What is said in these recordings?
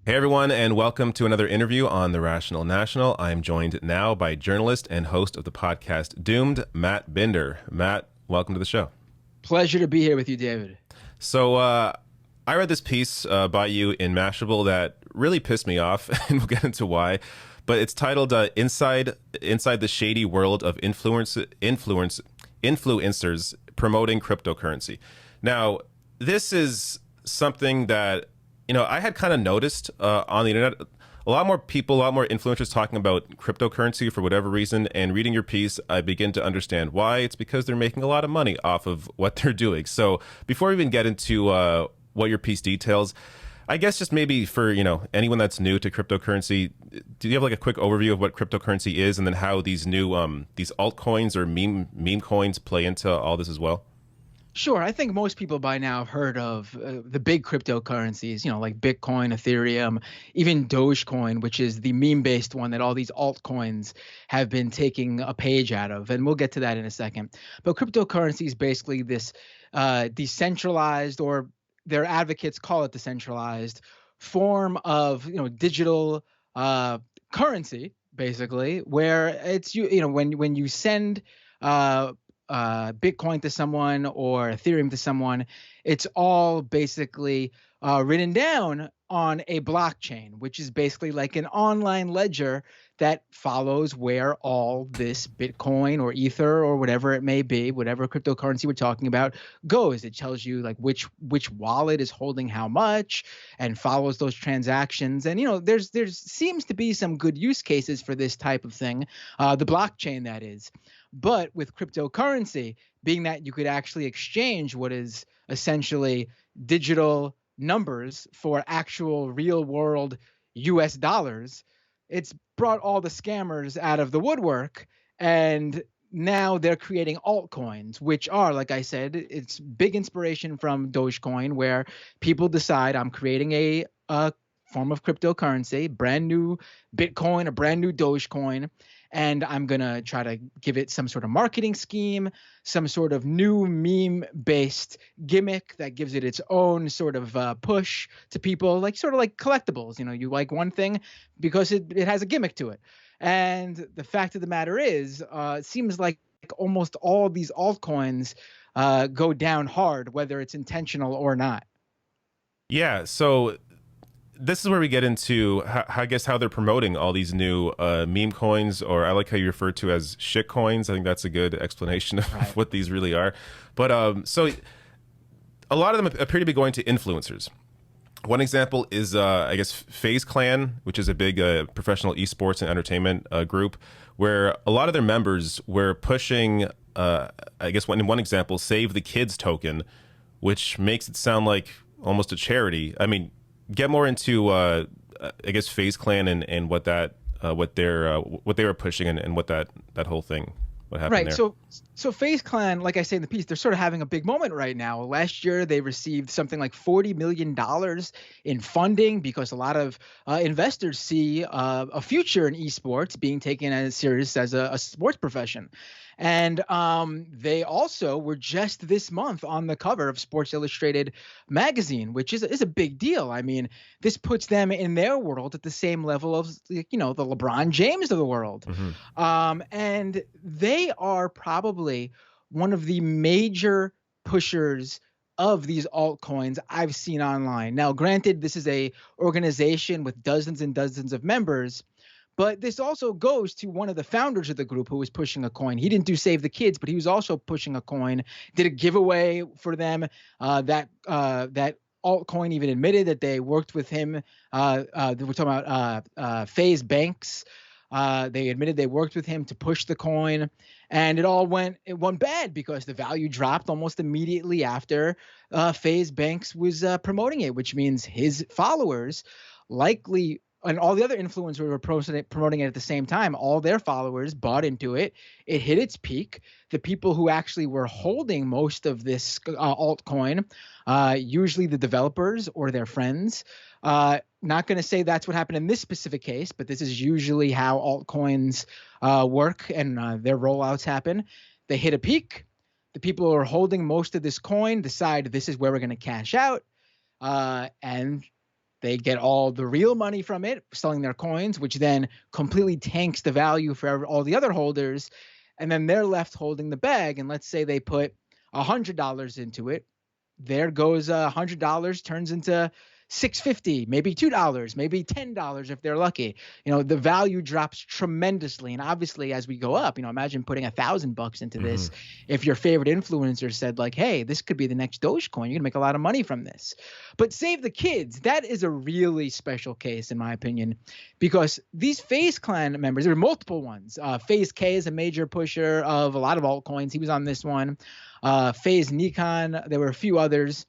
Hey everyone, and welcome to another interview on the Rational National. I am joined now by journalist and host of the podcast Doomed, Matt Binder. Matt, welcome to the show. Pleasure to be here with you, David. So, I read this piece by you in Mashable that really pissed me off, and we'll get into why. But it's titled "Inside the Shady World of Influencers Promoting Cryptocurrency." Now, this is something that I had kind of noticed on the internet. A lot more people, a lot more influencers talking about cryptocurrency for whatever reason. And reading your piece, I begin to understand why. It's because they're making a lot of money off of what they're doing. So before we even get into what your piece details, I guess just maybe for anyone that's new to cryptocurrency, do you have like a quick overview of what cryptocurrency is, and then how these new these altcoins or meme coins play into all this as well? Sure. I think most people by now have heard of the big cryptocurrencies, like Bitcoin, Ethereum, even Dogecoin, which is the meme-based one that all these altcoins have been taking a page out of. And we'll get to that in a second. But cryptocurrency is basically this decentralized, or their advocates call it decentralized, form of, digital currency, basically, where it's, when you send Bitcoin to someone or Ethereum to someone, it's all basically written down on a blockchain, which is basically like an online ledger that follows where all this Bitcoin or Ether or whatever it may be, whatever cryptocurrency we're talking about, goes. It tells you like which wallet is holding how much and follows those transactions. And there's seems to be some good use cases for this type of thing, the blockchain that is. But with cryptocurrency, being that you could actually exchange what is essentially digital numbers for actual real world US dollars, it's brought all the scammers out of the woodwork. And now they're creating altcoins, which are, like I said, it's big inspiration from Dogecoin, where people decide I'm creating a form of cryptocurrency, brand new Bitcoin, a brand new Dogecoin, and I'm going to try to give it some sort of marketing scheme, some sort of new meme-based gimmick that gives it its own sort of push to people, like sort of like collectibles. You like one thing because it has a gimmick to it. And the fact of the matter is, it seems like almost all these altcoins go down hard, whether it's intentional or not. Yeah, so this is where we get into I guess how they're promoting all these new meme coins, or I like how you refer to as shit coins. I think that's a good explanation of Right. what these really are. But so a lot of them appear to be going to influencers. One example is I guess FaZe Clan, which is a big professional esports and entertainment group, where a lot of their members were pushing I guess in one example, Save the Kids token, which makes it sound like almost a charity. I mean, get more into I guess FaZe Clan and what they were pushing, and what that whole thing, what happened Right. there. So FaZe Clan, like I say in the piece, they're sort of having a big moment right now. Last year, they received something like $40 million in funding because a lot of investors see a future in esports being taken as serious as a sports profession. And they also were just this month on the cover of Sports Illustrated magazine, which is a big deal. I mean, this puts them in their world at the same level of, the LeBron James of the world. Hmm. And they are probably one of the major pushers of these altcoins I've seen online. Now, granted, this is a organization with dozens and dozens of members, but this also goes to one of the founders of the group who was pushing a coin. He didn't do Save the Kids, but he was also pushing a coin, did a giveaway for them. That altcoin even admitted that they worked with him. We're talking about FaZe Banks. They admitted they worked with him to push the coin, and it went bad because the value dropped almost immediately after FaZe Banks was promoting it, which means his followers likely, and all the other influencers were promoting it at the same time, all their followers bought into it. It hit its peak. The people who actually were holding most of this altcoin, usually the developers or their friends, not going to say that's what happened in this specific case, but this is usually how altcoins work and their rollouts happen. They hit a peak. The people who are holding most of this coin decide this is where we're going to cash out. And They get all the real money from it, selling their coins, which then completely tanks the value for all the other holders. And then they're left holding the bag. And let's say they put $100 into it. There goes $100, turns into $6.50, maybe $2, maybe $10 if they're lucky. The value drops tremendously. And obviously, as we go up, imagine putting $1,000 into this. If your favorite influencer said like, hey, this could be the next Dogecoin, you're gonna make a lot of money from this. But Save the Kids, that is a really special case in my opinion, because these FaZe Clan members, there are multiple ones. FaZe K is a major pusher of a lot of altcoins. He was on this one. FaZe Nikon, there were a few others.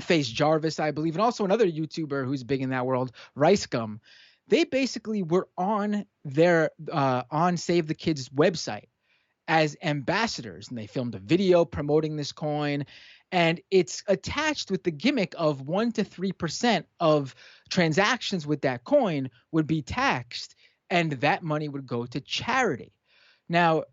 FaZe Jarvis, I believe, and also another YouTuber who's big in that world, Rice Gum. They basically were on their on Save the Kids website as ambassadors, and they filmed a video promoting this coin, and it's attached with the gimmick of 1 to 3% of transactions with that coin would be taxed, and that money would go to charity. Now,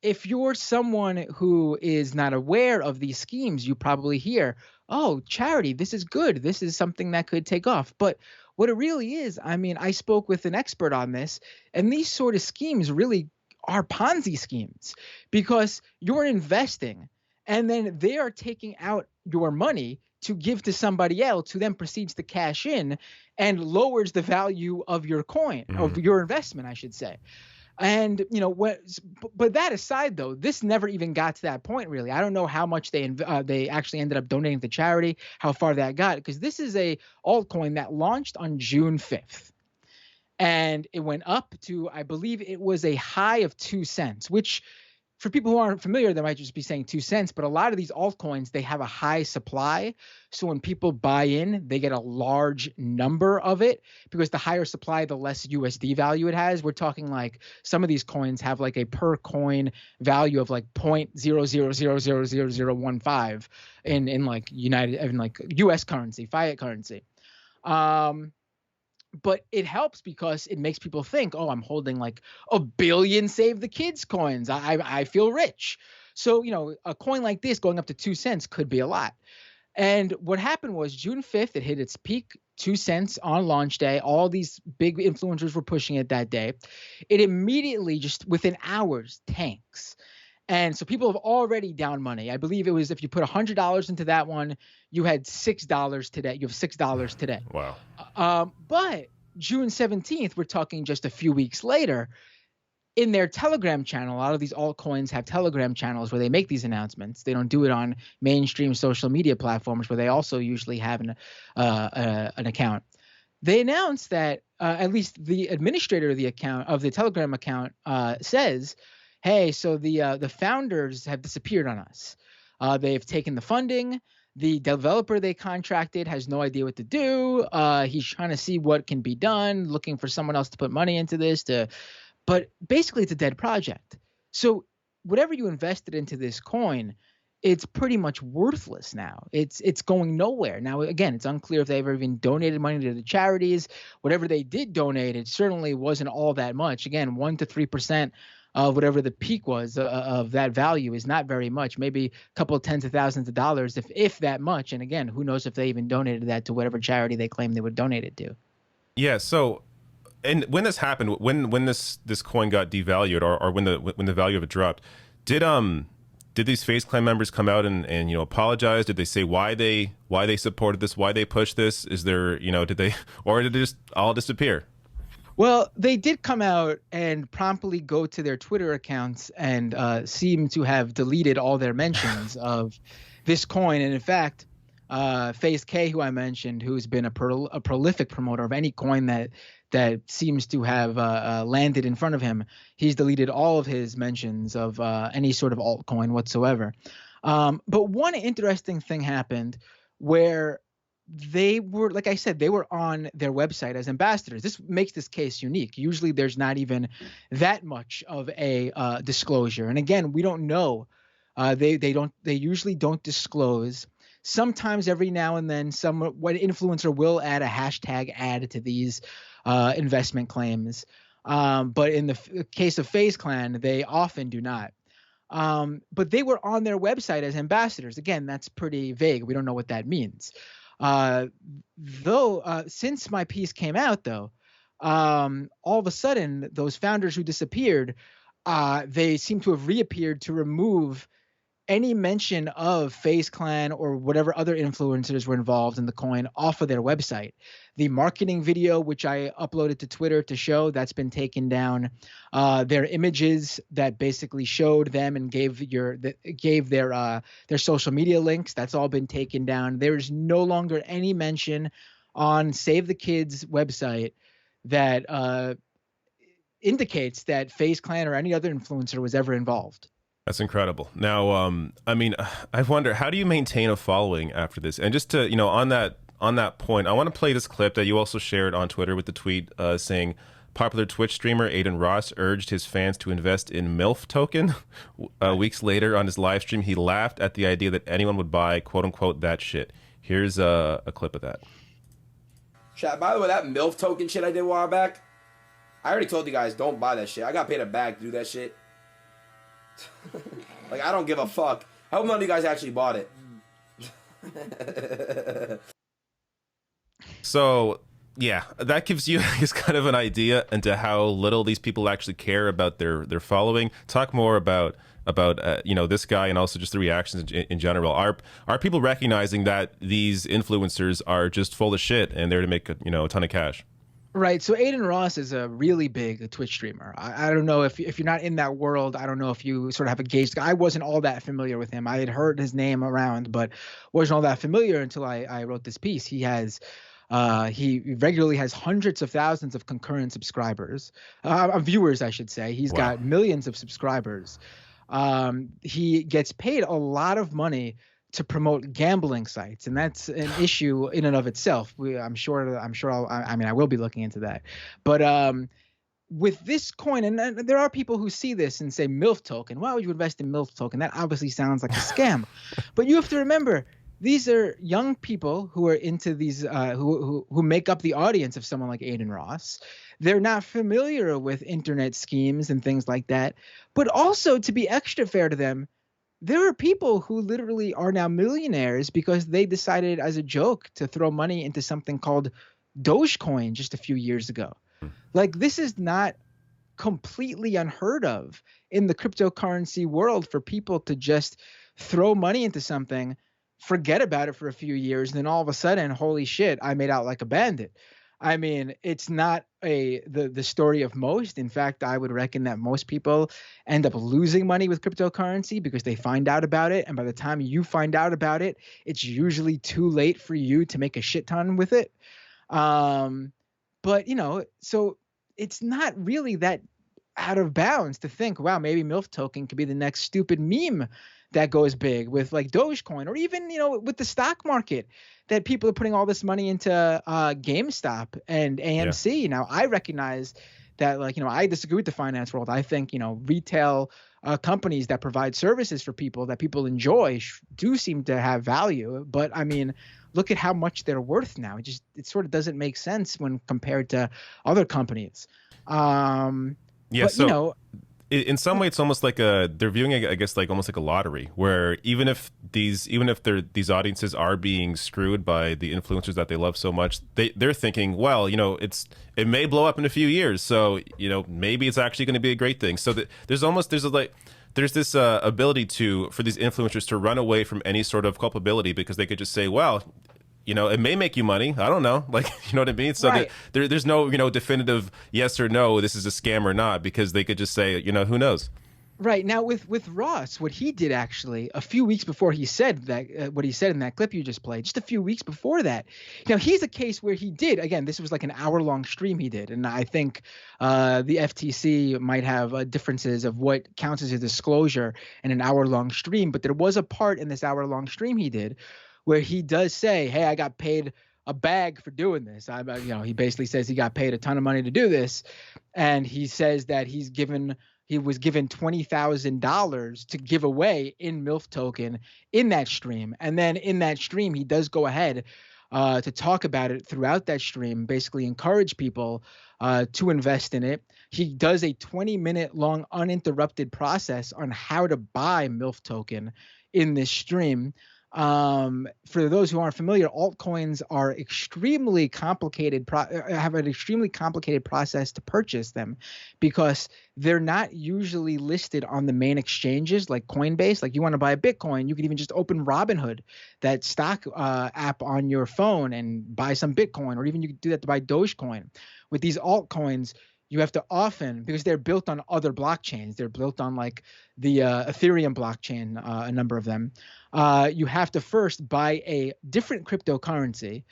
if you're someone who is not aware of these schemes, you probably hear, oh, charity, this is good. This is something that could take off. But what it really is, I spoke with an expert on this, and these sort of schemes really are Ponzi schemes, because you're investing and then they are taking out your money to give to somebody else who then proceeds to cash in and lowers the value of your coin, of your investment, I should say. And, but that aside, though, this never even got to that point, really. I don't know how much they actually ended up donating to charity, how far that got, because this is a altcoin that launched on June 5th. And it went up to, I believe it was a high of 2 cents, which for people who aren't familiar, they might just be saying 2 cents. But a lot of these altcoins, they have a high supply. So when people buy in, they get a large number of it, because the higher supply, the less USD value it has. We're talking like some of these coins have like a per coin value of like 0.00000015 in like US currency, fiat currency. But it helps because it makes people think, oh, I'm holding like 1 billion Save the Kids coins. I feel rich. So, a coin like this going up to 2 cents could be a lot. And what happened was June 5th, it hit its peak, 2 cents on launch day. All these big influencers were pushing it that day. It immediately, just within hours, tanks. And so people have already down money. I believe it was, if you put $100 into that one, you had $6 today. You have $6 today. Wow. But June 17th, we're talking just a few weeks later, in their Telegram channel, a lot of these altcoins have Telegram channels where they make these announcements. They don't do it on mainstream social media platforms where they also usually have an account. They announced that at least the administrator of the account, of the Telegram account, says, hey, so the founders have disappeared on us. They've taken the funding. The developer they contracted has no idea what to do. He's trying to see what can be done, looking for someone else to put money into this. But basically, it's a dead project. So whatever you invested into this coin, it's pretty much worthless now. It's going nowhere. Now, again, it's unclear if they ever even donated money to the charities. Whatever they did donate, it certainly wasn't all that much. Again, 1 to 3% of whatever the peak was of that value is not very much, maybe a couple of tens of thousands of dollars, if that much. And again, who knows if they even donated that to whatever charity they claim they would donate it to. Yeah. So, and when this happened, when this coin got devalued, or when the value of it dropped, did these FaZe Clan members come out and apologize? Did they say why they supported this, why they pushed this? Is there, did they just all disappear? Well, they did come out and promptly go to their Twitter accounts and seem to have deleted all their mentions of this coin. And in fact, FaZe K, who I mentioned, who's been a prolific promoter of any coin that seems to have landed in front of him, he's deleted all of his mentions of any sort of altcoin whatsoever. But one interesting thing happened where they were, like I said, they were on their website as ambassadors. This makes this case unique. Usually there's not even that much of a disclosure. And again, we don't know. They usually don't disclose. Sometimes every now and then what influencer will add a hashtag ad to these investment claims. But in the case of FaZe Clan, they often do not. But they were on their website as ambassadors. Again, that's pretty vague. We don't know what that means. Though since my piece came out, though, all of a sudden those founders who disappeared, they seem to have reappeared to remove any mention of FaZe Clan or whatever other influencers were involved in the coin off of their website. The marketing video, which I uploaded to Twitter to show, that's been taken down. Their images that basically showed them and gave their social media links, that's all been taken down. There's no longer any mention on Save the Kids website that indicates that FaZe Clan or any other influencer was ever involved. That's incredible. Now, I mean, I wonder, how do you maintain a following after this? And just to, on that point, I want to play this clip that you also shared on Twitter with the tweet saying, popular Twitch streamer Aiden Ross urged his fans to invest in MILF token. Weeks later on his live stream, he laughed at the idea that anyone would buy, quote unquote, that shit. Here's a clip of that. Chat, by the way, that MILF token shit I did a while back, I already told you guys, don't buy that shit. I got paid a bag to do that shit. Like, I don't give a fuck. I hope none of you guys actually bought it. So, yeah, that gives you just kind of an idea into how little these people actually care about their following. Talk more about this guy and also just the reactions in general. Are people recognizing that these influencers are just full of shit and they're to make a ton of cash? Right. So Aiden Ross is a really big Twitch streamer. I don't know if you're not in that world. I don't know if you sort of have a gauge. I wasn't all that familiar with him. I had heard his name around, but wasn't all that familiar until I wrote this piece. He regularly has hundreds of thousands of concurrent subscribers, viewers, I should say. He's got millions of subscribers. He gets paid a lot of money to promote gambling sites, and that's an issue in and of itself. I will be looking into that. But with this coin, and there are people who see this and say, MILF token, why would you invest in MILF token? That obviously sounds like a scam. But you have to remember, these are young people who are into these, who make up the audience of someone like Aiden Ross. They're not familiar with internet schemes and things like that. But also, to be extra fair to them, there are people who literally are now millionaires because they decided as a joke to throw money into something called Dogecoin just a few years ago. Like, this is not completely unheard of in the cryptocurrency world for people to just throw money into something, forget about it for a few years, and then all of a sudden, holy shit, I made out like a bandit. I mean, it's not the story of most. In fact, I would reckon that most people end up losing money with cryptocurrency because they find out about it. And by the time you find out about it, it's usually too late for you to make a shit ton with it. But, so it's not really that out of bounds to think, wow, maybe MILF token could be the next stupid meme that goes big with like Dogecoin, or even, with the stock market, that people are putting all this money into GameStop and AMC. Yeah. Now, I recognize that, I disagree with the finance world. I think, retail companies that provide services for people that people enjoy do seem to have value. But I mean, look at how much they're worth now. It sort of doesn't make sense when compared to other companies. In some way, it's almost like they're viewing it, I guess, like almost like a lottery, where even if these audiences are being screwed by the influencers that they love so much, they're thinking, well, it may blow up in a few years, so maybe it's actually going to be a great thing. So there's this ability for these influencers to run away from any sort of culpability, because they could just say, well, it may make you money. I don't know. Like, you know what I mean? So right. There's no, definitive yes or no, this is a scam or not, because they could just say, who knows? Right. Now with Ross, what he did actually a few weeks before he said that, what he said in that clip you just played, just a few weeks before that. Now, he's a case where he did, again, this was like an hour-long stream he did. And I think the FTC might have differences of what counts as a disclosure in an hour-long stream. But there was a part in this hour-long stream he did where he does say, hey, I got paid a bag for doing this. He basically says he got paid a ton of money to do this. And he says that he was given $20,000 to give away in MILF token in that stream. And then in that stream, he does go ahead to talk about it throughout that stream, basically encourage people to invest in it. He does a 20-minute long uninterrupted process on how to buy MILF token in this stream. For those who aren't familiar, altcoins are extremely complicated, have an extremely complicated process to purchase them because they're not usually listed on the main exchanges like Coinbase. Like you want to buy a Bitcoin, you can even just open Robinhood, that stock app on your phone, and buy some Bitcoin, or even you can do that to buy Dogecoin. With these altcoins, you have to often, because they're built on other blockchains, they're built on like the Ethereum blockchain, a number of them. You have to first buy a different cryptocurrency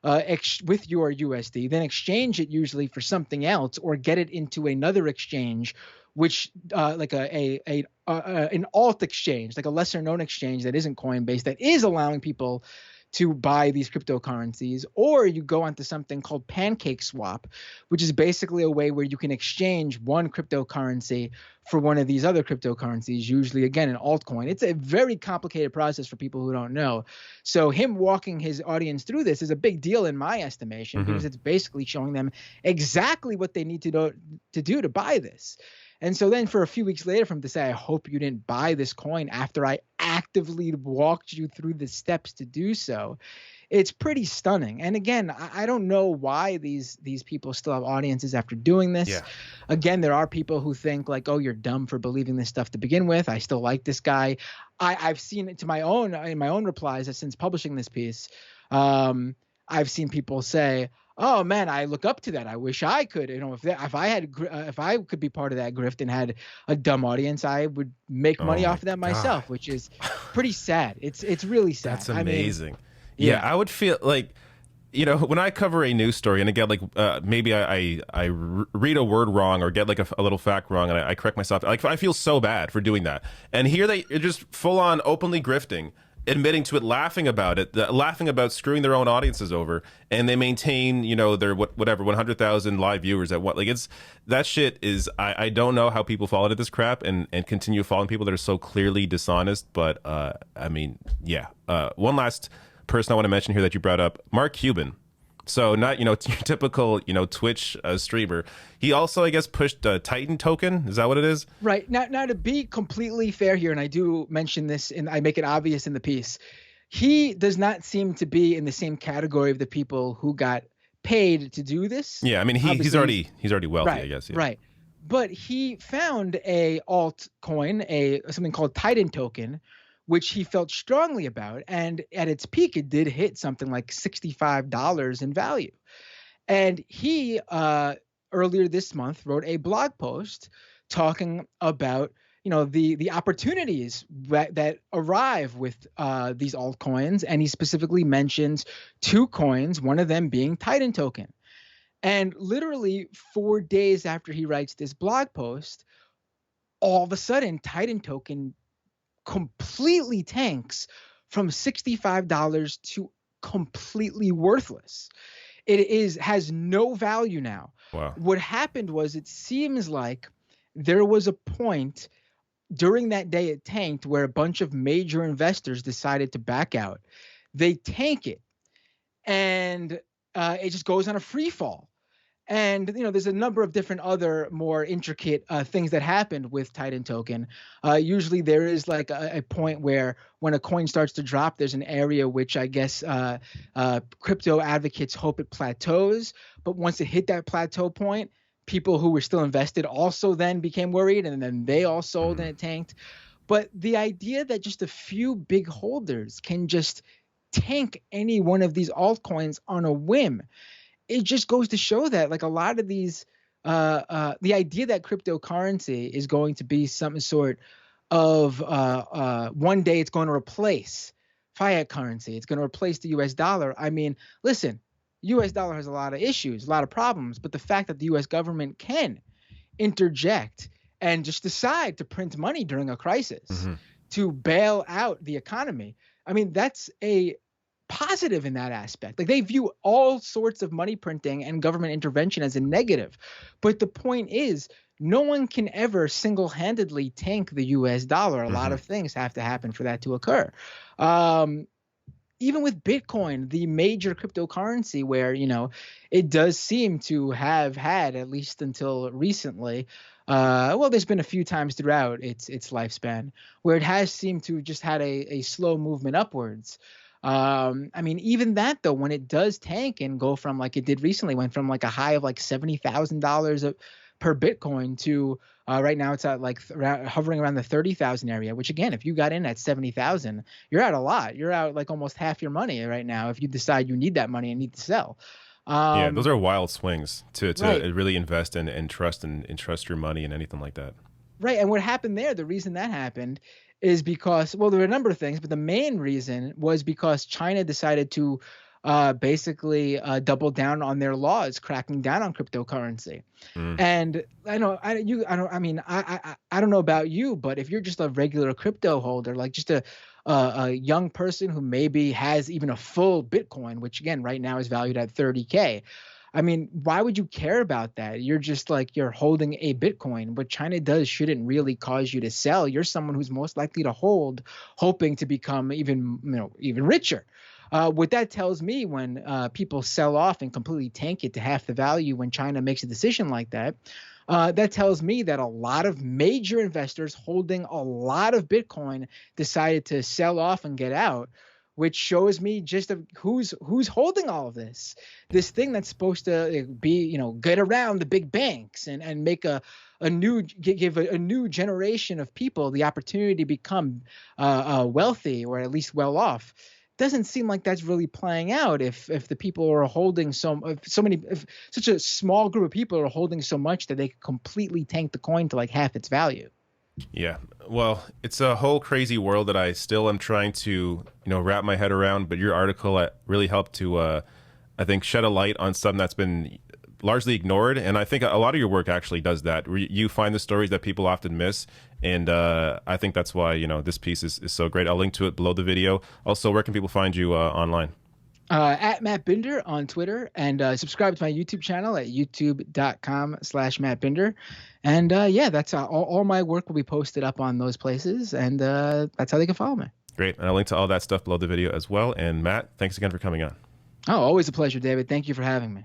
with your USD, then exchange it usually for something else, or get it into another exchange, which like an alt exchange, like a lesser known exchange that isn't Coinbase, that is allowing people to buy these cryptocurrencies. Or you go onto something called Pancake Swap, which is basically a way where you can exchange one cryptocurrency for one of these other cryptocurrencies, usually again an altcoin. It's a very complicated process for people who don't know. So him walking his audience through this is a big deal in my estimation, because it's basically showing them exactly what they need to do to buy this. And so then for a few weeks later, from to say, I hope you didn't buy this coin after I actively walked you through the steps to do so, it's pretty stunning. And again, I don't know why these people still have audiences after doing this. Yeah. Again, there are people who think like, oh, you're dumb for believing this stuff to begin with. I still like this guy. I've seen it in my own replies since publishing this piece. I've seen people say, oh man, I look up to that. I wish I could, if I could be part of that grift and had a dumb audience, I would make money off of that myself, which is pretty sad. It's really sad. That's amazing. I mean, yeah, I would feel like, when I cover a news story and again, like maybe I read a word wrong or get like a little fact wrong, and I correct myself. Like I feel so bad for doing that. And here they're just full on openly grifting, admitting to it, laughing about it, laughing about screwing their own audiences over, and they maintain, their whatever 100,000 live viewers at what, like that shit is. I don't know how people fall into this crap and continue following people that are so clearly dishonest. But I mean, yeah. One last person I want to mention here that you brought up, Mark Cuban. So not, your typical, Twitch streamer. He also, I guess, pushed a Titan token. Is that what it is? Right. Now, to be completely fair here, and I do mention this and I make it obvious in the piece, he does not seem to be in the same category of the people who got paid to do this. Yeah, I mean, he's already wealthy, right, I guess. Yeah. Right. But he found a altcoin, something called Titan token, which he felt strongly about. And at its peak, it did hit something like $65 in value. And he, earlier this month, wrote a blog post talking about, the opportunities that arrive with these altcoins. And he specifically mentions two coins, one of them being Titan token. And literally 4 days after he writes this blog post, all of a sudden, Titan token completely tanks from $65 to completely worthless. It has no value now. Wow. What happened was, it seems like there was a point during that day it tanked where a bunch of major investors decided to back out. They tank it, and it just goes on a free fall. And, there's a number of different other more intricate things that happened with Titan token. Usually there is like a point where when a coin starts to drop, there's an area which I guess crypto advocates hope it plateaus. But once it hit that plateau point, people who were still invested also then became worried, and then they all sold and it tanked. But the idea that just a few big holders can just tank any one of these altcoins on a whim, it just goes to show that like a lot of these, the idea that cryptocurrency is going to be some sort of one day it's going to replace fiat currency. It's going to replace the US dollar. I mean, listen, US dollar has a lot of issues, a lot of problems, but the fact that the US government can interject and just decide to print money during a crisis to bail out the economy, I mean, that's a positive in that aspect. Like, they view all sorts of money printing and government intervention as a negative. But the point is, no one can ever single-handedly tank the US dollar. A lot of things have to happen for that to occur. Even with Bitcoin, the major cryptocurrency, where, it does seem to have had, at least until recently, well, there's been a few times throughout its lifespan where it has seemed to just had a slow movement upwards. I mean, even that though, when it does tank and go from like it did recently, went from like a high of like $70,000 per Bitcoin to right now it's at like hovering around the 30,000 area. Which again, if you got in at 70,000, you're out a lot. You're out like almost half your money right now if you decide you need that money and need to sell. Yeah, those are wild swings to Right. really invest and trust and trust your money and anything like that. Right. And what happened there, the reason that happened is because, well, there were a number of things, but the main reason was because China decided to basically double down on their laws, cracking down on cryptocurrency. And I know, I don't know about you, but if you're just a regular crypto holder, like just a young person who maybe has even a full Bitcoin, which again, right now is valued at 30K. I mean, why would you care about that? You're just like you're holding a Bitcoin. What China does shouldn't really cause you to sell. You're someone who's most likely to hold, hoping to become even richer. What that tells me when people sell off and completely tank it to half the value when China makes a decision like that, that tells me that a lot of major investors holding a lot of Bitcoin decided to sell off and get out, which shows me just who's holding all of this thing that's supposed to be, get around the big banks and make give a new generation of people the opportunity to become wealthy or at least well off. Doesn't seem like that's really playing out if the people are holding if such a small group of people are holding so much that they completely tank the coin to like half its value. Yeah, well, it's a whole crazy world that I still am trying to, wrap my head around. But your article really helped to, I think, shed a light on something that's been largely ignored. And I think a lot of your work actually does that. You find the stories that people often miss. And I think that's why, this piece is so great. I'll link to it below the video. Also, where can people find you online? At Matt Binder on Twitter, and subscribe to my YouTube channel at youtube.com/Matt Binder. And yeah, that's all my work will be posted up on those places, and that's how they can follow me. Great. And I'll link to all that stuff below the video as well. And Matt, thanks again for coming on. Oh, always a pleasure, David. Thank you for having me.